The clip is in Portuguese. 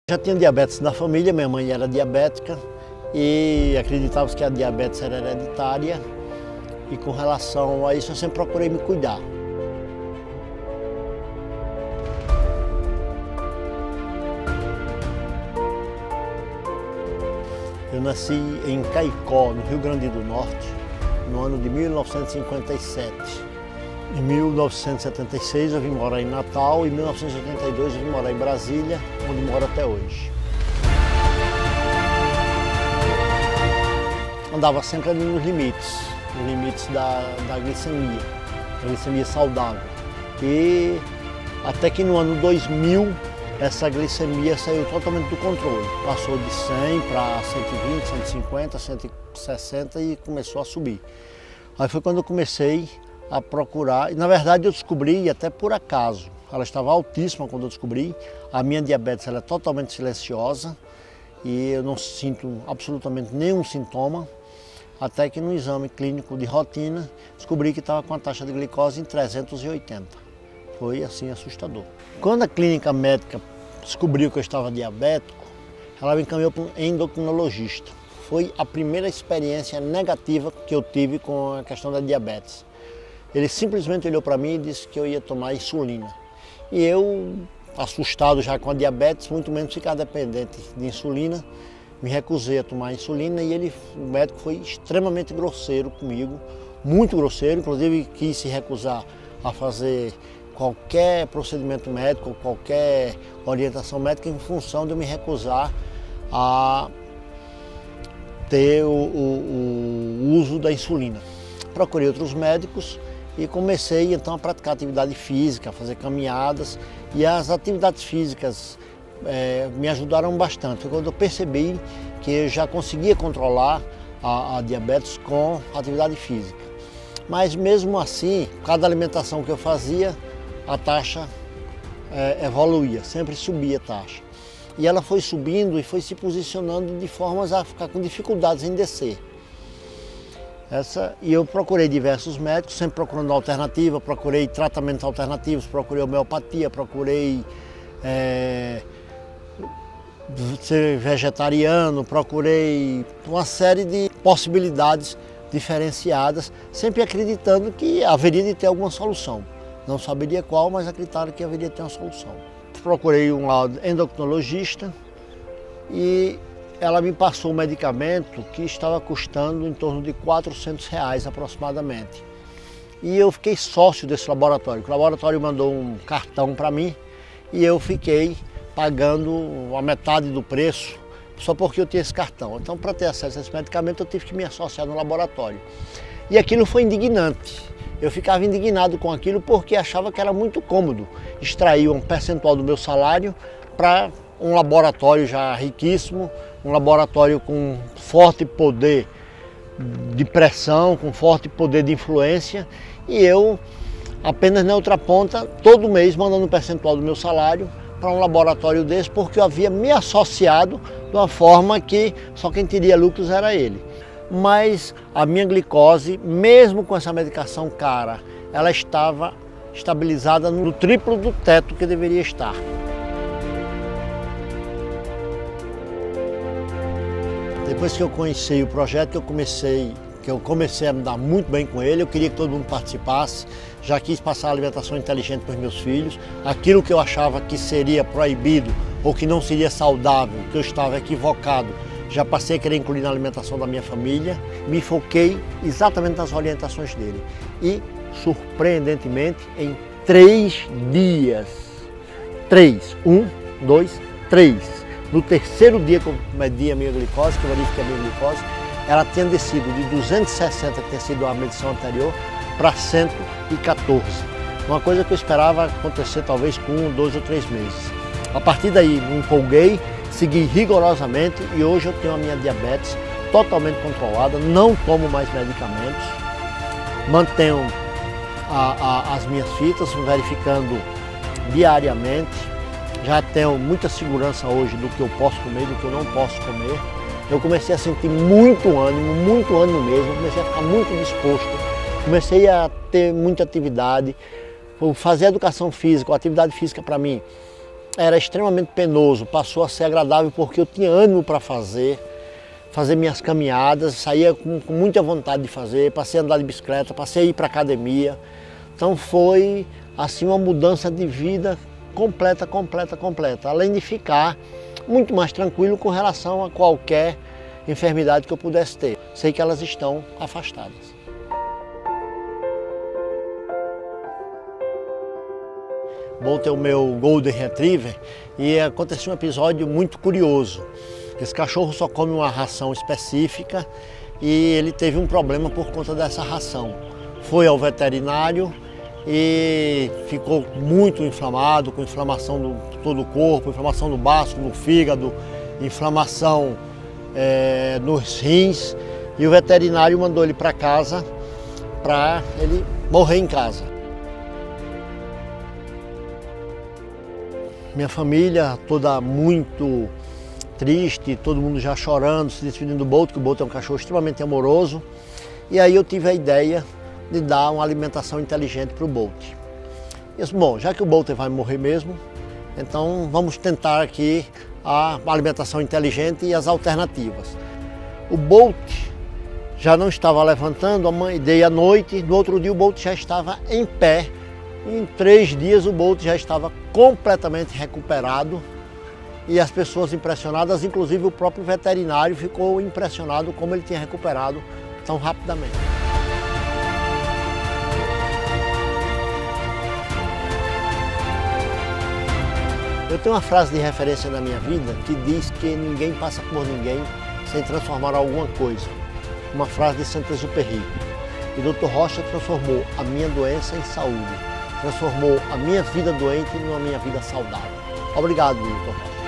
Já tinha diabetes na família, minha mãe era diabética e acreditava que a diabetes era hereditária e com relação a isso eu sempre procurei me cuidar. Eu nasci em Caicó, no Rio Grande do Norte, no ano de 1957. Em 1976 eu vim morar em Natal e em 1982 eu vim morar em Brasília, onde moro até hoje. Andava sempre ali nos limites da glicemia saudável. E até que no ano 2000 essa glicemia saiu totalmente do controle. Passou de 100 para 120, 150, 160 e começou a subir. Aí foi quando eu comecei a procurar, e na verdade eu descobri até por acaso, ela estava altíssima quando eu descobri, a minha diabetes ela é totalmente silenciosa e eu não sinto absolutamente nenhum sintoma, até que no exame clínico de rotina descobri que estava com a taxa de glicose em 380. Foi assim assustador. Quando a clínica médica descobriu que eu estava diabético, ela me encaminhou para um endocrinologista. Foi a primeira experiência negativa que eu tive com a questão da diabetes. Ele simplesmente olhou para mim e disse que eu ia tomar insulina. E eu, assustado já com a diabetes, muito menos ficar dependente de insulina, me recusei a tomar insulina e o médico foi extremamente grosseiro comigo, muito grosseiro, inclusive quis se recusar a fazer qualquer procedimento médico, qualquer orientação médica em função de eu me recusar a ter o uso da insulina. Procurei outros médicos e comecei então a praticar atividade física, a fazer caminhadas, e as atividades físicas me ajudaram bastante. Foi quando eu percebi que eu já conseguia controlar a diabetes com atividade física. Mas mesmo assim, cada alimentação que eu fazia, a taxa evoluía, sempre subia a taxa. E ela foi subindo e foi se posicionando de formas a ficar com dificuldades em descer. E eu procurei diversos médicos, sempre procurando alternativa, procurei tratamentos alternativos, procurei homeopatia, procurei ser vegetariano, procurei uma série de possibilidades diferenciadas, sempre acreditando que haveria de ter alguma solução. Não saberia qual, mas acreditava que haveria de ter uma solução. Procurei um endocrinologista e ela me passou um medicamento que estava custando em torno de R$400 aproximadamente. E eu fiquei sócio desse laboratório. O laboratório mandou um cartão para mim e eu fiquei pagando a metade do preço só porque eu tinha esse cartão. Então, para ter acesso a esse medicamento, eu tive que me associar no laboratório. E aquilo foi indignante. Eu ficava indignado com aquilo porque achava que era muito cômodo extrair um percentual do meu salário para um laboratório já riquíssimo, um laboratório com forte poder de pressão, com forte poder de influência, e eu apenas na outra ponta, todo mês mandando um percentual do meu salário para um laboratório desse, porque eu havia me associado de uma forma que só quem teria lucros era ele. Mas a minha glicose, mesmo com essa medicação cara, ela estava estabilizada no triplo do teto que deveria estar. Depois que eu conheci o projeto, que eu comecei a me dar muito bem com ele, eu queria que todo mundo participasse, já quis passar a alimentação inteligente para os meus filhos, aquilo que eu achava que seria proibido ou que não seria saudável, que eu estava equivocado, já passei a querer incluir na alimentação da minha família, me foquei exatamente nas orientações dele. E, surpreendentemente, em 3 dias, 3, no terceiro dia que eu medi a minha glicose, que eu verifiquei a minha glicose, ela tinha descido de 260, que tinha sido a medição anterior, para 114. Uma coisa que eu esperava acontecer talvez com 1, 2 ou 3 meses. A partir daí me empolguei, segui rigorosamente e hoje eu tenho a minha diabetes totalmente controlada, não tomo mais medicamentos, mantenho as minhas fitas, verificando diariamente, já tenho muita segurança hoje do que eu posso comer, do que eu não posso comer. Eu comecei a sentir muito ânimo mesmo, comecei a ficar muito disposto, comecei a ter muita atividade, fazer educação física, a atividade física para mim era extremamente penoso, passou a ser agradável porque eu tinha ânimo para fazer minhas caminhadas, saía com muita vontade de fazer, passei a andar de bicicleta, passei a ir para a academia. Então foi assim uma mudança de vida completa. Além de ficar muito mais tranquilo com relação a qualquer enfermidade que eu pudesse ter. Sei que elas estão afastadas. Bolt é o meu Golden Retriever e aconteceu um episódio muito curioso. Esse cachorro só come uma ração específica e ele teve um problema por conta dessa ração. Foi ao veterinário e ficou muito inflamado, com inflamação de todo o corpo, inflamação no baço, no fígado, inflamação nos rins, e o veterinário mandou ele para casa para ele morrer em casa. Minha família toda muito triste, todo mundo já chorando, se despedindo do Bolt, que o Bolt é um cachorro extremamente amoroso. E aí eu tive a ideia de dar uma alimentação inteligente para o Bolt. Eu disse, bom, já que o Bolt vai morrer mesmo, então vamos tentar aqui a alimentação inteligente e as alternativas. O Bolt já não estava levantando, dei à noite, no outro dia o Bolt já estava em pé. Em 3 dias o Bolt já estava completamente recuperado e as pessoas impressionadas, inclusive o próprio veterinário ficou impressionado como ele tinha recuperado tão rapidamente. Eu tenho uma frase de referência na minha vida que diz que ninguém passa por ninguém sem transformar alguma coisa. Uma frase de Saint-Exupéry. E o Dr. Rocha transformou a minha doença em saúde, transformou a minha vida doente numa minha vida saudável. Obrigado, Dr. Rocha.